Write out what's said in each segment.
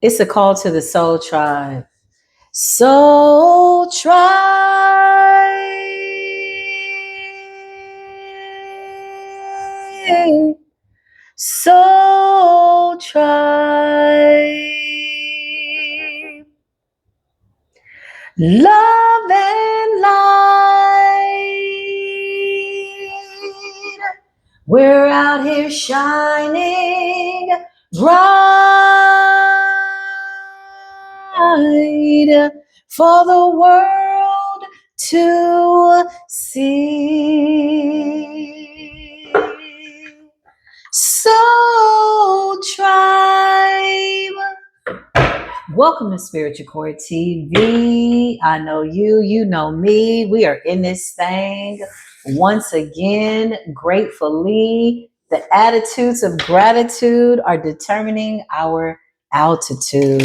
It's a call to the soul tribe. Soul tribe. Soul tribe. Love and light. We're out here shining bright for the world to see. Soul Tribe. Welcome to Spiritual Core TV. I know you, you know me. We are in this thing once again, gratefully. The attitudes of gratitude are determining our altitude.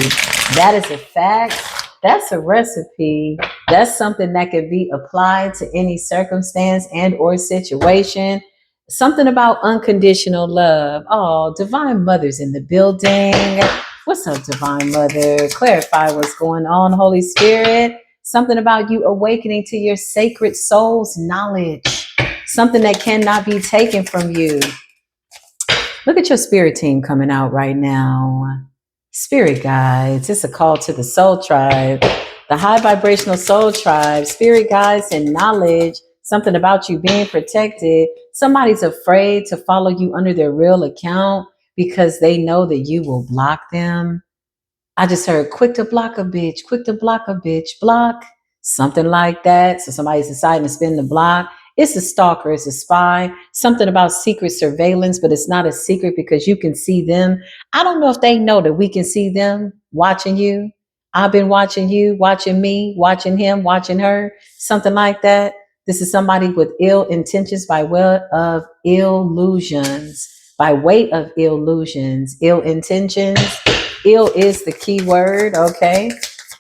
That is a fact. That's a recipe. That's something that could be applied to any circumstance and or situation. Something about unconditional love. Oh, Divine Mother's in the building. What's up, Divine Mother? Clarify what's going on, Holy Spirit. Something about you awakening to your sacred soul's knowledge. Something that cannot be taken from you. Look at your spirit team coming out right now. Spirit guides. It's a call to the soul tribe. The high vibrational soul tribe. Spirit guides and knowledge. Something about you being protected. Somebody's afraid to follow you under their real account because they know that you will block them. I just heard quick to block a bitch, quick to block a bitch, block, something like that. So somebody's deciding to spin the block. It's a stalker, it's a spy, something about secret surveillance, but it's not a secret because you can see them. I don't know if they know that we can see them watching you. I've been watching you, watching me, watching him, watching her, something like that. This is somebody with ill intentions by way of illusions, by way of illusions, ill intentions. Ill is the key word, okay?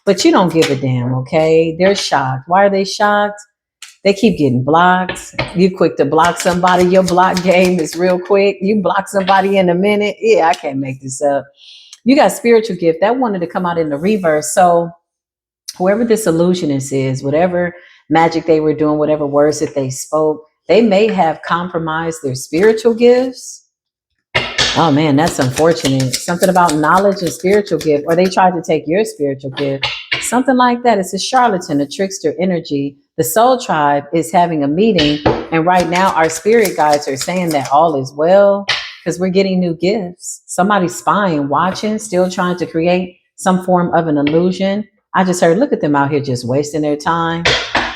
But you don't give a damn, okay? They're shocked. Why are they shocked? They keep getting blocked. You quick to block somebody. Your block game is real quick. You block somebody in a minute. Yeah, I can't make this up. You got spiritual gift. That wanted to come out in the reverse. So whoever this illusionist is, whatever magic they were doing, whatever words that they spoke, they may have compromised their spiritual gifts. Oh man, that's unfortunate. Something about knowledge and spiritual gift, or they tried to take your spiritual gift. Something like that. It's a charlatan, a trickster energy. The soul tribe is having a meeting, and right now our spirit guides are saying that all is well because we're getting new gifts. Somebody's spying, watching, still trying to create some form of an illusion. I just heard, look at them out here just wasting their time.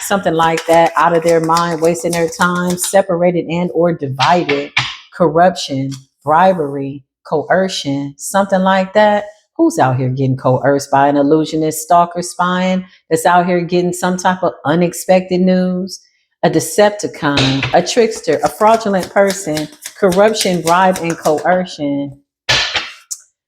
Something like that, out of their mind, wasting their time, separated and or divided, corruption, bribery, coercion, something like that. Who's out here getting coerced by an illusionist, stalker, spying, that's out here getting some type of unexpected news? A Decepticon, a trickster, a fraudulent person, corruption, bribe, and coercion.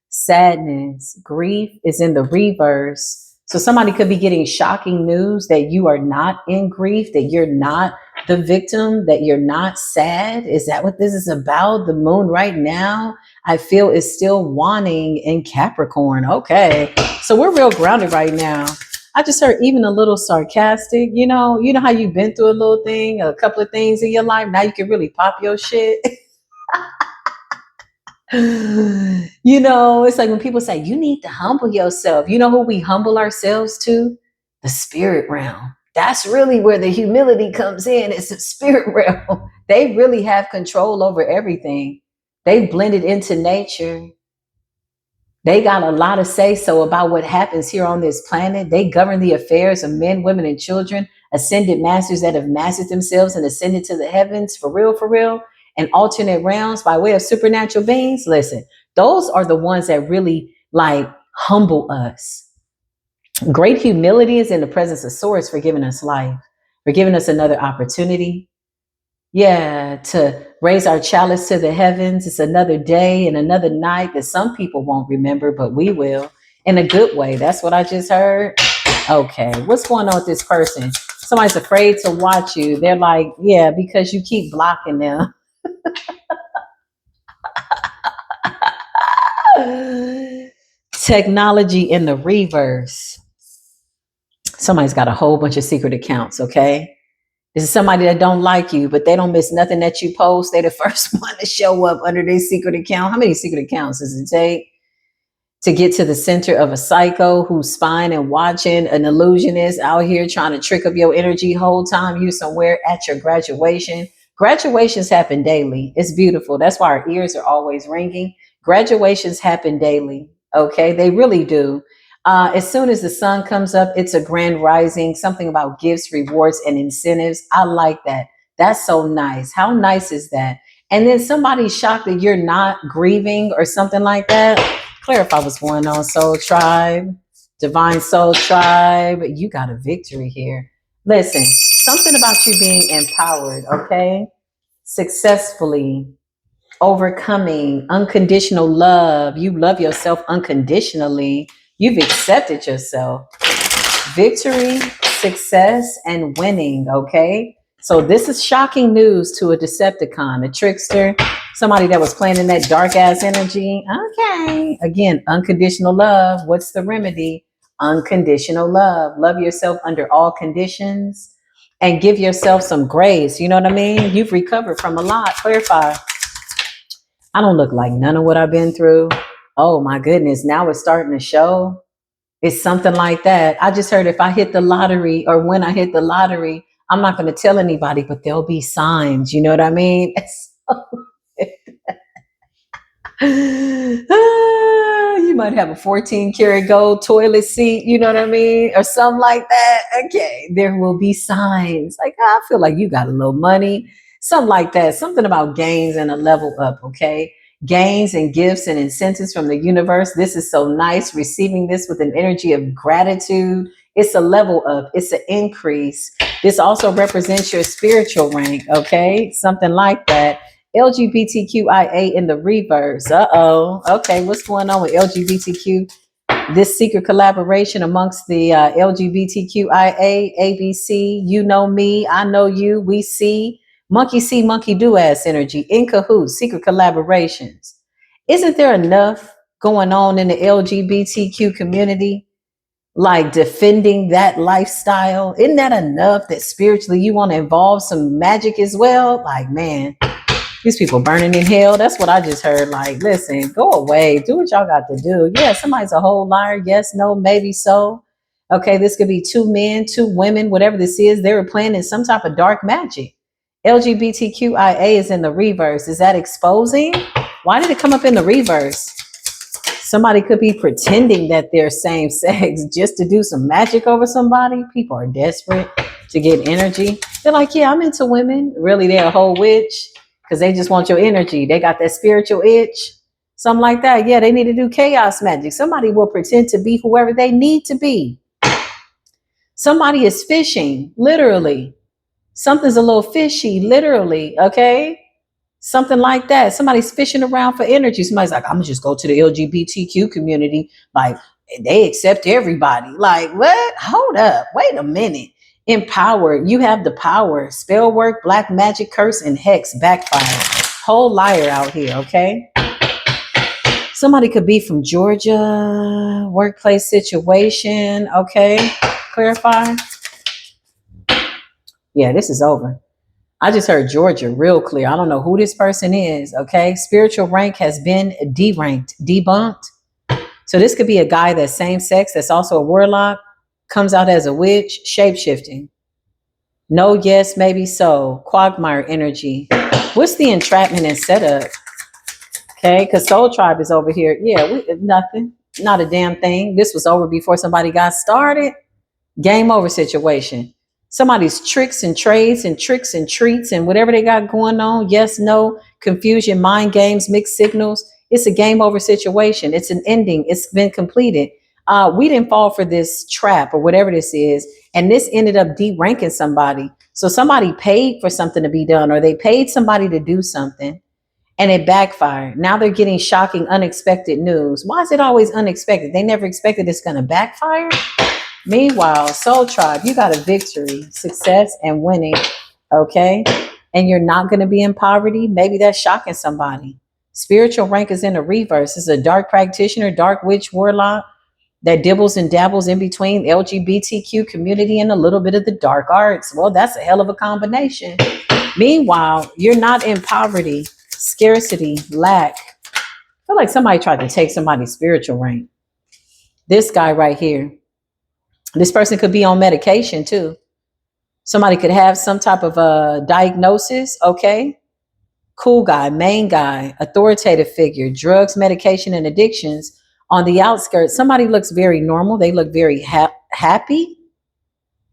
Sadness, grief is in the reverse. So somebody could be getting shocking news that you are not in grief, that you're not the victim, that you're not sad. Is that what this is about? The moon right now, I feel, is still wanting in Capricorn. Okay. So we're real grounded right now. I just heard even a little sarcastic, you know how you've been through a little thing, a couple of things in your life. Now you can really pop your shit. It's like when people say you need to humble yourself. You know who we humble ourselves to? The spirit realm. That's really where the humility comes in. It's the spirit realm. They really have control over everything. They blended into nature. They got a lot of say so about what happens here on this planet. They govern the affairs of men, women, and children, ascended masters that have mastered themselves and ascended to the heavens for real, and alternate realms by way of supernatural beings. Listen, those are the ones that really like humble us. Great humility is in the presence of Source for giving us life, for giving us another opportunity. Yeah, to raise our chalice to the heavens. It's another day and another night that some people won't remember, but we will, in a good way. That's what I just heard. Okay, what's going on with this person? Somebody's afraid to watch you. They're like, yeah, because you keep blocking them. Technology in the reverse. Somebody's got a whole bunch of secret accounts, okay? This is somebody that don't like you, but they don't miss nothing that you post. They the first one to show up under their secret account. How many secret accounts does it take to get to the center of a psycho who's spying and watching, an illusionist out here trying to trick up your energy whole time you somewhere at your graduation? Graduations happen daily. It's beautiful. That's why our ears are always ringing. Graduations happen daily. Okay, they really do. As soon as the sun comes up, it's a grand rising, something about gifts, rewards, and incentives. I like that. That's so nice. How nice is that? And then somebody's shocked that you're not grieving or something like that. Clarify what's going on, Soul Tribe, Divine Soul Tribe. You got a victory here. Listen, something about you being empowered, okay? Successfully overcoming unconditional love. You love yourself unconditionally. You've accepted yourself. Victory, success, and winning, okay? So this is shocking news to a Decepticon, a trickster, somebody that was playing in that dark ass energy. Okay. Again, unconditional love. What's the remedy? Unconditional love. Love yourself under all conditions and give yourself some grace. You know what I mean? You've recovered from a lot. Clarify. I don't look like none of what I've been through. Oh my goodness. Now it's starting to show. It's something like that. I just heard if I hit the lottery or when I hit the lottery, I'm not going to tell anybody, but there'll be signs. You know what I mean? You might have a 14 karat gold toilet seat, you know what I mean? Or something like that. Okay, there will be signs. Like, I feel like you got a little money. Something like that. Something about gains and a level up, okay? Gains and gifts and incentives from the universe. This is so nice. Receiving this with an energy of gratitude. It's a level up. It's an increase. This also represents your spiritual rank, okay? Something like that. LGBTQIA in the reverse. Uh-oh. Okay, what's going on with LGBTQ? This secret collaboration amongst the LGBTQIA, ABC, you know me, I know you, we see, monkey do ass energy, in cahoots, secret collaborations. Isn't there enough going on in the LGBTQ community? Like defending that lifestyle? Isn't that enough that spiritually you want to involve some magic as well? Like, man, these people burning in hell. That's what I just heard. Like, listen, go away. Do what y'all got to do. Yeah, somebody's a whole liar. Yes, no, maybe so. Okay, this could be two men, two women, whatever this is. They were playing in some type of dark magic. LGBTQIA is in the reverse. Is that exposing? Why did it come up in the reverse? Somebody could be pretending that they're same sex just to do some magic over somebody. People are desperate to get energy. They're like, yeah, I'm into women. Really, they're a whole witch because they just want your energy. They got that spiritual itch, something like that. Yeah, they need to do chaos magic. Somebody will pretend to be whoever they need to be. Somebody is fishing, literally. Something's a little fishy, literally, okay? Something like that. Somebody's fishing around for energy. Somebody's like, I'm gonna just go to the LGBTQ community. Like, they accept everybody. Like, what? Hold up. Wait a minute. Empowered. You have the power. Spell work, black magic, curse, and hex backfire. Whole liar out here, okay? Somebody could be from Georgia, workplace situation, okay? Clarify. Yeah, this is over. I just heard Georgia real clear. I don't know who this person is, okay? Spiritual rank has been deranked, debunked. So this could be a guy that's same sex, that's also a warlock, comes out as a witch, shape-shifting. No, yes, maybe so. Quagmire energy. What's the entrapment and setup? Okay, because Soul Tribe is over here. Yeah, nothing. Not a damn thing. This was over before somebody got started. Game over situation. Somebody's tricks and trades and tricks and treats and whatever they got going on. Yes, no, confusion, mind games, mixed signals. It's a game over situation. It's an ending. It's been completed. We didn't fall for this trap or whatever this is. And this ended up deranking somebody. So somebody paid for something to be done, or they paid somebody to do something and it backfired. Now they're getting shocking, unexpected news. Why is it always unexpected? They never expected it's going to backfire. Meanwhile, Soul Tribe, you got a victory, success, and winning, okay? And you're not going to be in poverty. Maybe that's shocking somebody. Spiritual rank is in the reverse. It's a dark practitioner, dark witch, warlock that dibbles and dabbles in between LGBTQ community and a little bit of the dark arts. Well, that's a hell of a combination. Meanwhile, you're not in poverty, scarcity, lack. I feel like somebody tried to take somebody's spiritual rank. This guy right here, this person could be on medication too. Somebody could have some type of a diagnosis, okay? Cool guy, main guy, authoritative figure, drugs, medication, and addictions. On the outskirts, somebody looks very normal. They look very happy,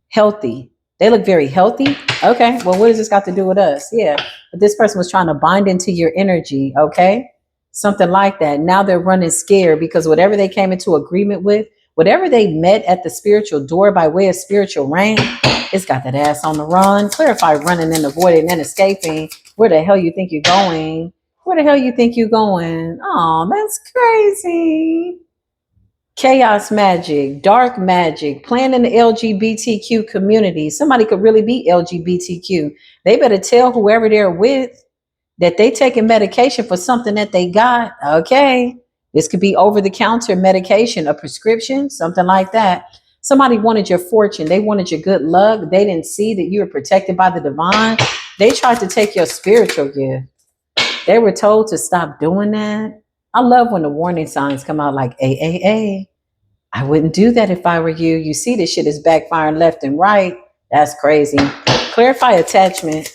healthy. They look very healthy. Okay, well, what does this got to do with us? Yeah, but this person was trying to bind into your energy, okay? Something like that. Now they're running scared because whatever they came into agreement with, whatever they met at the spiritual door by way of spiritual rank, it's got that ass on the run. Clarify running and avoiding and escaping. Where the hell you think you're going? Where the hell you think you're going? Oh, that's crazy. Chaos magic, dark magic, playing in the LGBTQ community. Somebody could really be LGBTQ. They better tell whoever they're with that they taking medication for something that they got. Okay. This could be over-the-counter medication, a prescription, something like that. Somebody wanted your fortune. They wanted your good luck. They didn't see that you were protected by the divine. They tried to take your spiritual gift. They were told to stop doing that. I love when the warning signs come out like AAA. I wouldn't do that if I were you. You see this shit is backfiring left and right. That's crazy. Clarify attachment.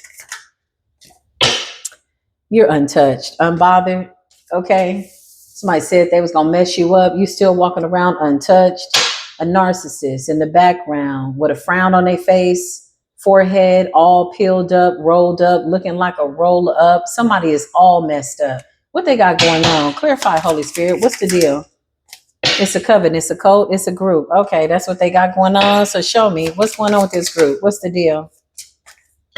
You're untouched, unbothered. Okay. Somebody said they was gonna mess you up. You still walking around untouched. A narcissist in the background with a frown on their face, forehead all peeled up, rolled up, looking like a roll up. Somebody is all messed up. What they got going on? Clarify, Holy Spirit. What's the deal? It's a coven, it's a cult, it's a group. Okay, that's what they got going on. So show me what's going on with this group. What's the deal?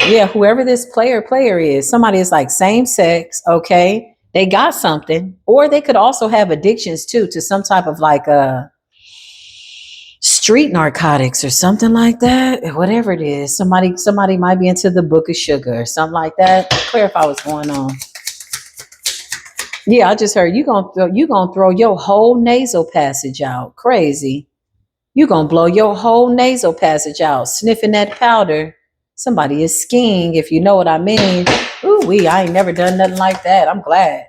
Yeah, whoever this player is, somebody is like same sex. Okay, they got something, or they could also have addictions too to some type of like street narcotics or something like that. Whatever it is, somebody might be into the book of sugar or something like that. Clarify what's going on. Yeah, I just heard you gonna throw your whole nasal passage out. Crazy. You gonna blow your whole nasal passage out, sniffing that powder. Somebody is skiing, if you know what I mean. Ooh, I ain't never done nothing like that. I'm glad.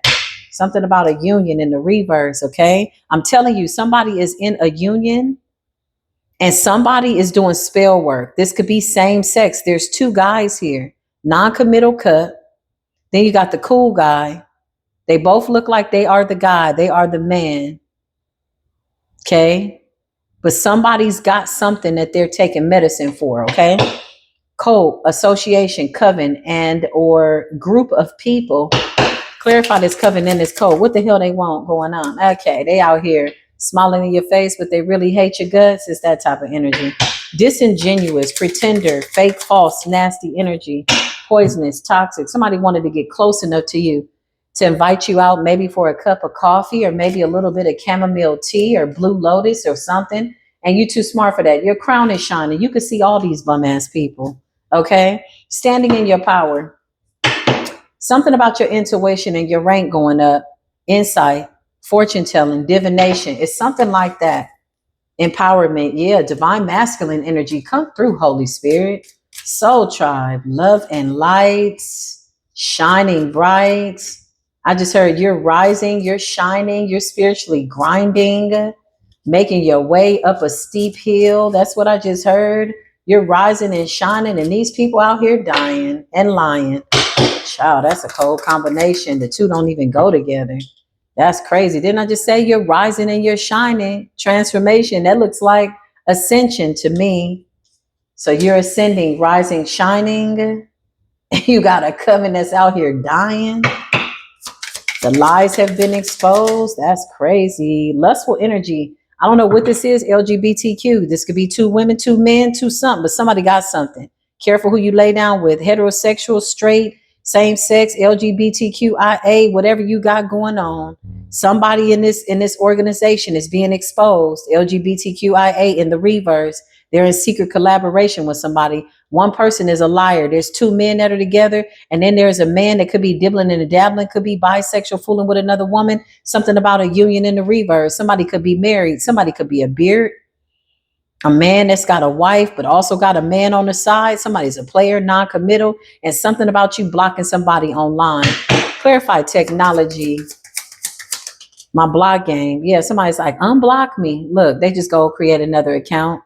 Something about a union in the reverse, okay? I'm telling you, somebody is in a union and somebody is doing spell work. This could be same sex. There's two guys here, non-committal cut. Then you got the cool guy. They both look like they are the guy. They are the man. Okay. But somebody's got something that they're taking medicine for. Okay. Code, association, coven, and or group of people. Clarify this coven and this code. What the hell they want going on? Okay. They out here smiling in your face, but they really hate your guts. It's that type of energy. Disingenuous, pretender, fake, false, nasty energy, poisonous, toxic. Somebody wanted to get close enough to you to invite you out maybe for a cup of coffee or maybe a little bit of chamomile tea or blue lotus or something. And you're too smart for that. Your crown is shining. You can see all these bum ass people. Okay. Standing in your power. Something about your intuition and your rank going up. Insight, fortune telling, divination. It's something like that. Empowerment. Yeah. Divine masculine energy. Come through, Holy Spirit. Soul tribe. Love and light. Shining bright. I just heard you're rising, you're shining, you're spiritually grinding, making your way up a steep hill. That's what I just heard. You're rising and shining, and these people out here dying and lying. Child, that's a cold combination. The two don't even go together. That's crazy. Didn't I just say you're rising and you're shining? Transformation. That looks like ascension to me. So you're ascending, rising, shining. You got a coven that's out here dying. The lies have been exposed. That's crazy. Lustful energy. I don't know what this is. LGBTQ. This could be two women, two men, two something, but somebody got something. Careful who you lay down with. Heterosexual, straight, same sex, LGBTQIA, whatever you got going on. Somebody in this organization is being exposed. LGBTQIA in the reverse. They're in secret collaboration with somebody One person is a liar. There's two men that are together. And then there's a man that could be dibbling and a dabbling, could be bisexual, fooling with another woman. Something about a union in the reverse. Somebody could be married. Somebody could be a beard. A man that's got a wife, but also got a man on the side. Somebody's a player, non-committal, and something about you blocking somebody online. Clarify technology. My block game. Yeah, somebody's like, unblock me. Look, they just go create another account,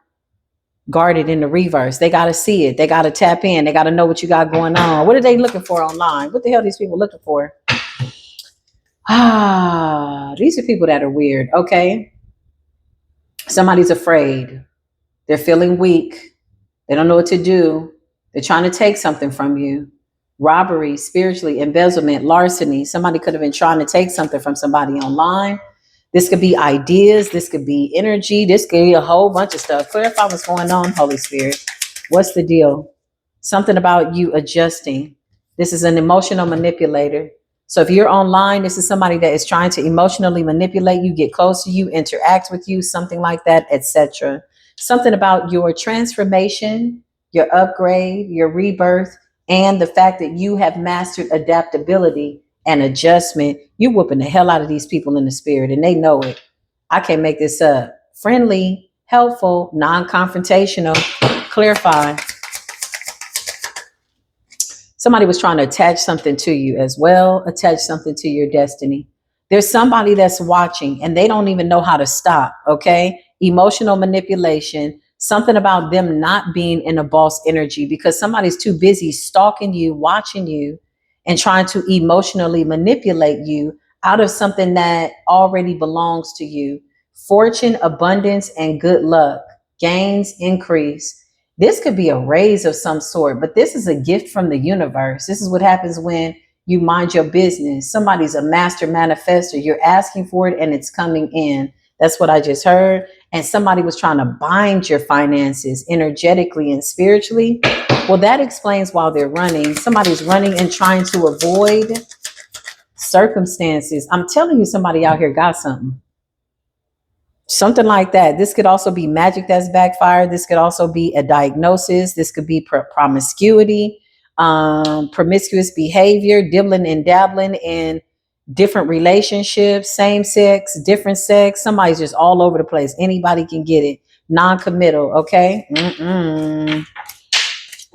guard it in the reverse. They got to see it. They got to tap in. They got to know what you got going on. What are they looking for online? What the hell are these people looking for? These are people that are weird. Okay. Somebody's afraid. They're feeling weak. They don't know what to do. They're trying to take something from you. Robbery, spiritually, embezzlement, larceny. Somebody could have been trying to take something from somebody online. This could be ideas. This could be energy. This could be a whole bunch of stuff. Clarify what's going on, Holy Spirit. What's the deal? Something about you adjusting. This is an emotional manipulator. So if you're online, this is somebody that is trying to emotionally manipulate you, get close to you, interact with you, something like that, etc. Something about your transformation, your upgrade, your rebirth, and the fact that you have mastered adaptability and adjustment. You're whooping the hell out of these people in the spirit, and they know it. I can't make this up. Friendly, helpful, non-confrontational, clarify. Somebody was trying to attach something to you as well, attach something to your destiny. There's somebody that's watching and they don't even know how to stop, okay? Emotional manipulation, something about them not being in a boss energy because somebody's too busy stalking you, watching you, and trying to emotionally manipulate you out of something that already belongs to you. Fortune, abundance, and good luck, gains, increase. This could be a raise of some sort, but this is a gift from the universe. This is what happens when you mind your business. Somebody's a master manifester. You're asking for it and it's coming in. That's what I just heard. And somebody was trying to bind your finances energetically and spiritually. Well, that explains why they're running. Somebody's running and trying to avoid circumstances. I'm telling you, somebody out here got something. Something like that. This could also be magic that's backfired. This could also be a diagnosis. This could be promiscuity, promiscuous behavior, dibbling and dabbling in different relationships, same sex, different sex. Somebody's just all over the place. Anybody can get it. Non-committal. Okay.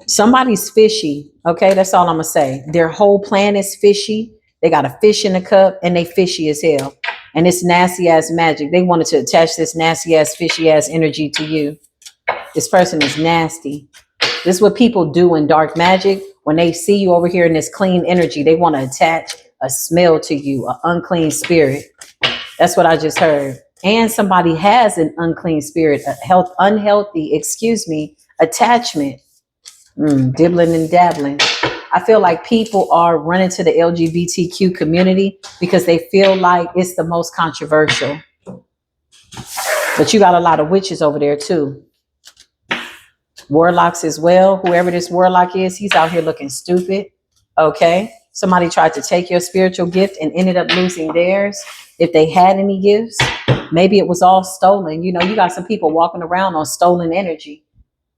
Somebody's fishy. Okay. That's all I'm going to say. Their whole plan is fishy. They got a fish in a cup and they fishy as hell. And it's nasty ass magic. They wanted to attach this nasty ass, fishy ass energy to you. This person is nasty. This is what people do in dark magic. When they see you over here in this clean energy, they want to attach a smell to you, an unclean spirit. That's what I just heard. And somebody has an unclean spirit, unhealthy attachment. Dibbling and dabbling. I feel like people are running to the LGBTQ community because they feel like it's the most controversial. But you got a lot of witches over there too. Warlocks as well. Whoever this warlock is, he's out here looking stupid. Okay. Somebody tried to take your spiritual gift and ended up losing theirs. If they had any gifts, maybe it was all stolen. You know, you got some people walking around on stolen energy.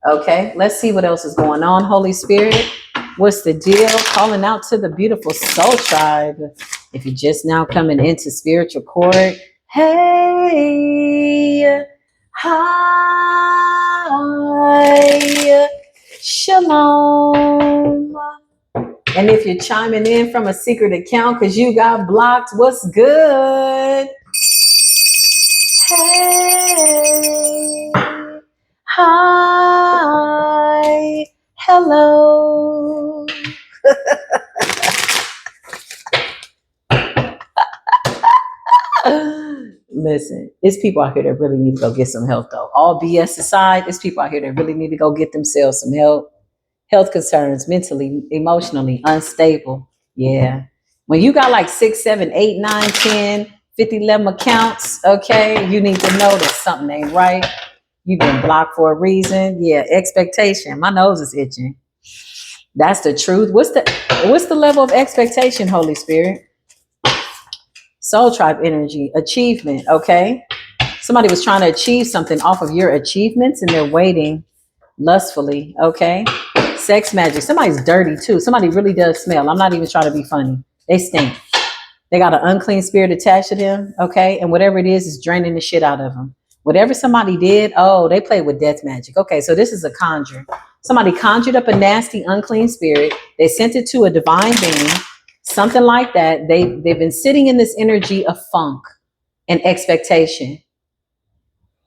Okay. Let's see what else is going on. Holy Spirit. What's the deal? Calling out to the beautiful soul tribe. If you're just now coming into spiritual court, hey, hi, shalom. And if you're chiming in from a secret account because you got blocked, what's good? Hey, hi, hello. Listen, it's people out here that really need to go get some help though. All BS aside, it's people out here that really need to go get themselves some help. Health concerns, mentally, emotionally unstable. Yeah. When you got like 6, 7, 8, 9, 10, 50, 11 accounts, okay, you need to know that something ain't right. You've been blocked for a reason. Yeah, expectation. My nose is itching. That's the truth. What's the level of expectation, Holy Spirit? Soul tribe energy, achievement, okay? Somebody was trying to achieve something off of your achievements and they're waiting lustfully, okay? Sex magic. Somebody's dirty too. Somebody really does smell. I'm not even trying to be funny. They stink. They got an unclean spirit attached to them. Okay. And whatever it is draining the shit out of them. Whatever somebody did, oh, they played with death magic. Okay. So this is a conjure. Somebody conjured up a nasty, unclean spirit. They sent it to a divine being, something like that. They've been sitting in this energy of funk and expectation.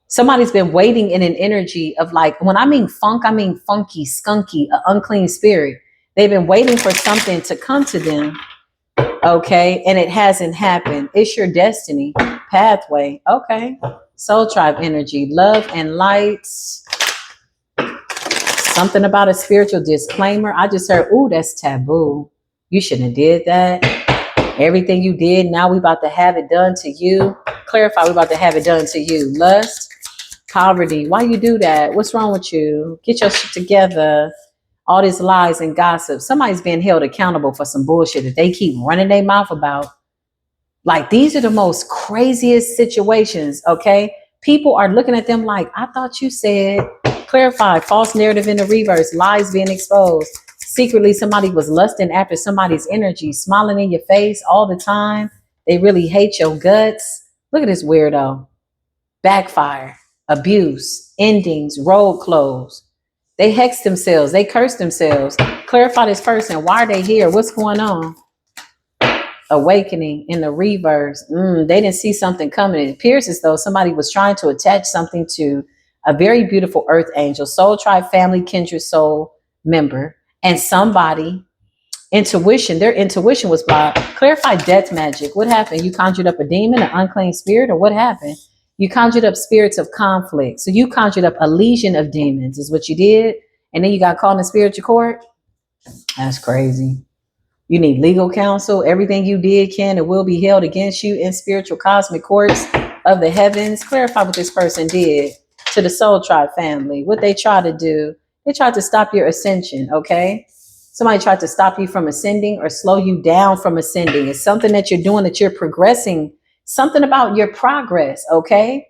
Somebody's been waiting in an energy of like, when I mean funk, I mean funky, skunky, an unclean spirit. They've been waiting for something to come to them. Okay. And it hasn't happened. It's your destiny pathway. Okay. Soul tribe energy, love and lights. Something about a spiritual disclaimer. I just heard, ooh, that's taboo. You shouldn't have did that. Everything you did, now we about to have it done to you. Clarify, we about to have it done to you. Lust. Poverty. Why you do that? What's wrong with you? Get your shit together. All these lies and gossip. Somebody's being held accountable for some bullshit that they keep running their mouth about. Like, these are the most craziest situations, okay? People are looking at them like, I thought you said. Clarify. False narrative in the reverse. Lies being exposed. Secretly, somebody was lusting after somebody's energy, smiling in your face all the time. They really hate your guts. Look at this weirdo. Backfire. Abuse, endings, road close. They hex themselves. They curse themselves. Clarify this person. Why are they here? What's going on? Awakening in the reverse. They didn't see something coming. It appears as though somebody was trying to attach something to a very beautiful earth angel, soul tribe, family, kindred, soul member, and somebody. Their intuition was blocked. Clarify death magic. What happened? You conjured up a demon, an unclean spirit, or what happened? You conjured up spirits of conflict. So you conjured up a legion of demons is what you did. And then you got called in spiritual court. That's crazy. You need legal counsel. Everything you did can and will be held against you in spiritual cosmic courts of the heavens. Clarify what this person did to the soul tribe family. What they tried to do. They tried to stop your ascension. Okay. Somebody tried to stop you from ascending or slow you down from ascending. It's something that you're doing, that you're progressing. Something about your progress, okay?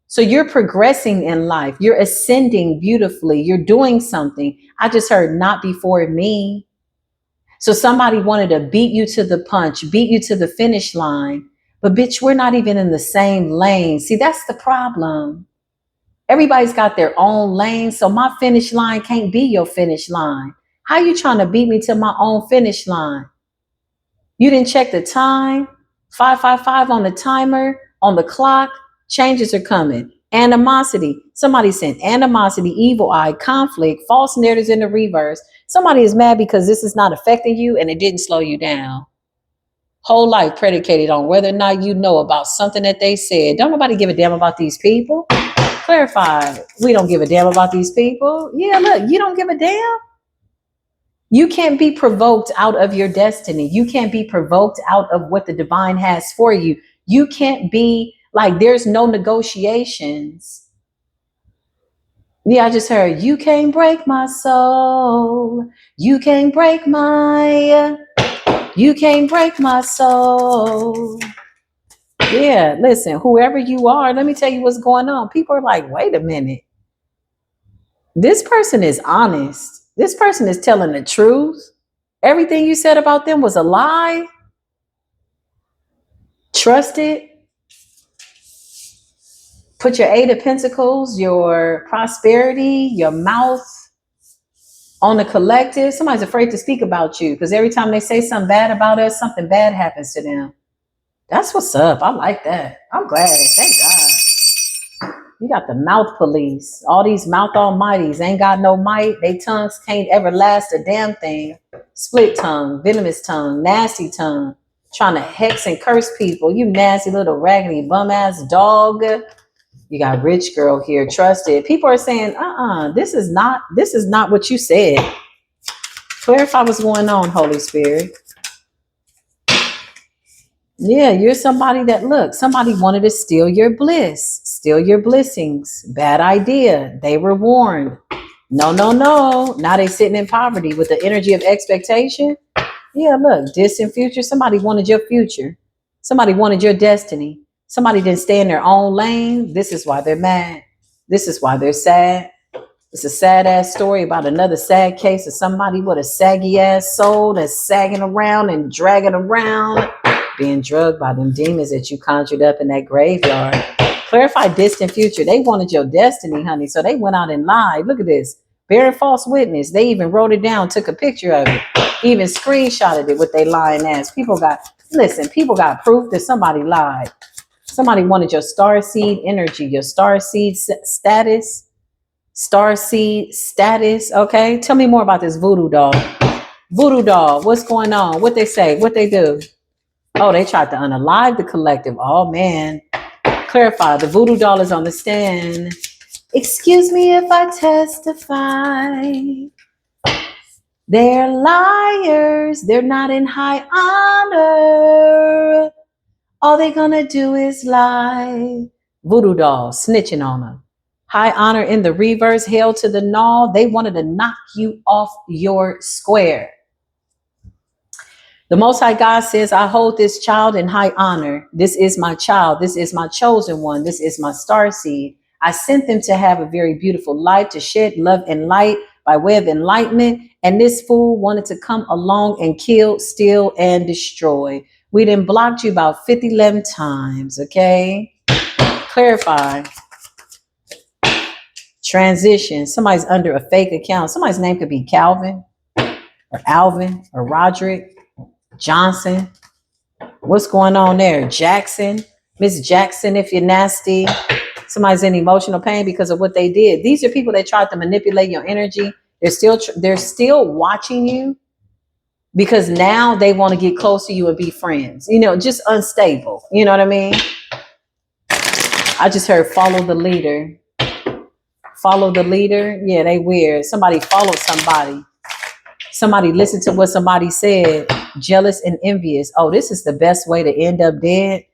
So you're progressing in life. You're ascending beautifully. You're doing something. I just heard not before me. So somebody wanted to beat you to the punch, beat you to the finish line. But bitch, we're not even in the same lane. See, that's the problem. Everybody's got their own lane. So my finish line can't be your finish line. How you trying to beat me to my own finish line? You didn't check the time. 555 on the timer, on the clock. Changes are coming. Animosity. Somebody sent animosity, evil eye, conflict, false narratives in the reverse. Somebody is mad because this is not affecting you and it didn't slow you down. Whole life predicated on whether or not you know about something that they said. Don't nobody give a damn about these people. Clarify. We don't give a damn about these people. Yeah, look, you don't give a damn. You can't be provoked out of your destiny. You can't be provoked out of what the divine has for you. You can't be like, there's no negotiations. Yeah, I just heard, you can't break my soul. You can't break my soul. Yeah, listen, whoever you are, let me tell you what's going on. People are like, wait a minute. This person is honest. This person is telling the truth. Everything you said about them was a lie. Trust it. Put your 8 of Pentacles, your prosperity, your mouth on the collective. Somebody's afraid to speak about you because every time they say something bad about us, something bad happens to them. That's what's up. I like that. I'm glad. Thank God. You got the mouth police. All these mouth almighties ain't got no might. They tongues can't ever last a damn thing. Split tongue, venomous tongue, nasty tongue. Trying to hex and curse people. You nasty little raggedy bum ass dog. You got rich girl here. Trust it. People are saying, this is not what you said. Clarify what's going on, Holy Spirit. Yeah, you're somebody that, look, somebody wanted to steal your bliss, steal your blessings. Bad idea. They were warned. No. Now they sitting in poverty with the energy of expectation. Yeah, look, distant future. Somebody wanted your future. Somebody wanted your destiny. Somebody didn't stay in their own lane. This is why they're mad. This is why they're sad. It's a sad ass story about another sad case of somebody with a saggy ass soul that's sagging around and dragging around, being drugged by them demons that you conjured up in that graveyard. Clarify distant future. They wanted your destiny, honey. So they went out and lied. Look at this. Bearing false witness. They even wrote it down, took a picture of it, even screenshotted it with their lying ass. People got proof that somebody lied. Somebody wanted your star seed energy, your star seed status. Star seed status. Okay. Tell me more about this voodoo doll. Voodoo doll. What's going on? What they say? What they do? Oh, they tried to unalive the collective. Oh, man. Clarify. The voodoo doll is on the stand. Excuse me if I testify. They're liars. They're not in high honor. All they're gonna do is lie. Voodoo doll snitching on them. High honor in the reverse, hell to the null. They wanted to knock you off your square. The Most High God says, I hold this child in high honor. This is my child. This is my chosen one. This is my star seed. I sent them to have a very beautiful life, to shed love and light by way of enlightenment. And this fool wanted to come along and kill, steal, and destroy. We done blocked you about 11 times, okay? Clarify. Transition. Somebody's under a fake account. Somebody's name could be Calvin or Alvin or Roderick Johnson. What's going on there? Jackson. Miss Jackson, if you're nasty. Somebody's in emotional pain because of what they did. These are people that tried to manipulate your energy. They're still watching you because now they want to get close to you and be friends. You know, just unstable. You know what I mean? I just heard follow the leader. Follow the leader. Yeah, they weird. Somebody followed somebody. Somebody listened to what somebody said. Jealous and envious. Oh, this is the best way to end up dead.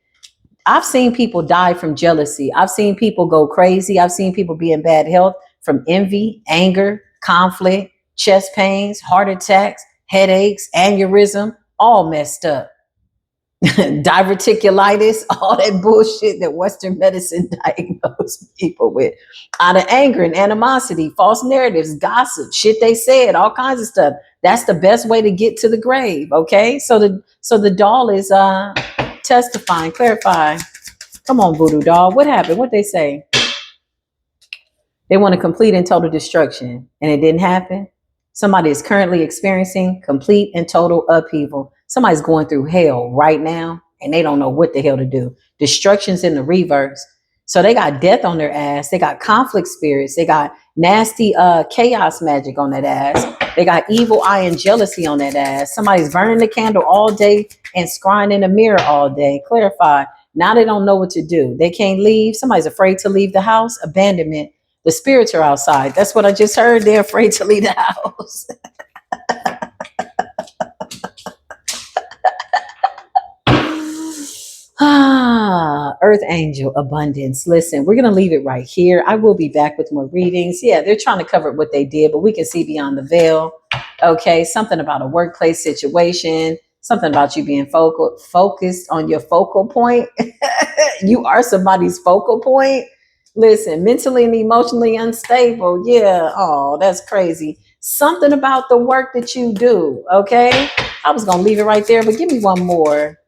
I've seen people die from jealousy. I've seen people go crazy. I've seen people be in bad health from envy, anger, conflict, chest pains, heart attacks, headaches, aneurysm, all messed up. Diverticulitis, all that bullshit that Western medicine diagnosed people with. Out of anger and animosity, false narratives, gossip, shit they said, all kinds of stuff. That's the best way to get to the grave, okay? So the doll is testifying, clarifying. Come on, voodoo doll. What happened? What they say? They want to complete and total destruction, and it didn't happen. Somebody is currently experiencing complete and total upheaval. Somebody's going through hell right now, and they don't know what the hell to do. Destruction's in the reverse. So they got death on their ass. They got conflict spirits. They got nasty chaos magic on that ass. They got evil eye and jealousy on that ass. Somebody's burning the candle all day and scrying in the mirror all day. Clarify. Now they don't know what to do. They can't leave. Somebody's afraid to leave the house. Abandonment. The spirits are outside. That's what I just heard. They're afraid to leave the house. Earth angel abundance. Listen, we're going to leave it right here. I will be back with more readings. Yeah, they're trying to cover what they did, but we can see beyond the veil. Okay, something about a workplace situation, something about you being focused on your focal point. You are somebody's focal point. Listen, mentally and emotionally unstable. Yeah. Oh, that's crazy. Something about the work that you do. Okay. I was going to leave it right there, but give me one more.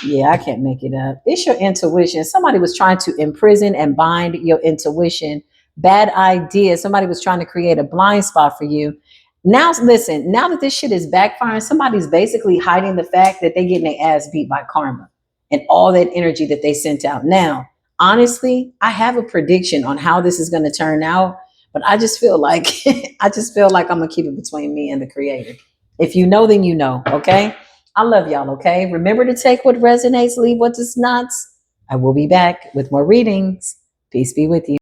Yeah, I can't make it up. It's your intuition. Somebody was trying to imprison and bind your intuition. Bad idea. Somebody was trying to create a blind spot for you. Now, listen, now that this shit is backfiring, somebody's basically hiding the fact that they're getting their ass beat by karma and all that energy that they sent out. Now, honestly, I have a prediction on how this is going to turn out, but I just feel like I'm going to keep it between me and the creator. If you know, then you know. Okay. I love y'all. Okay. Remember to take what resonates, leave what does not. I will be back with more readings. Peace be with you.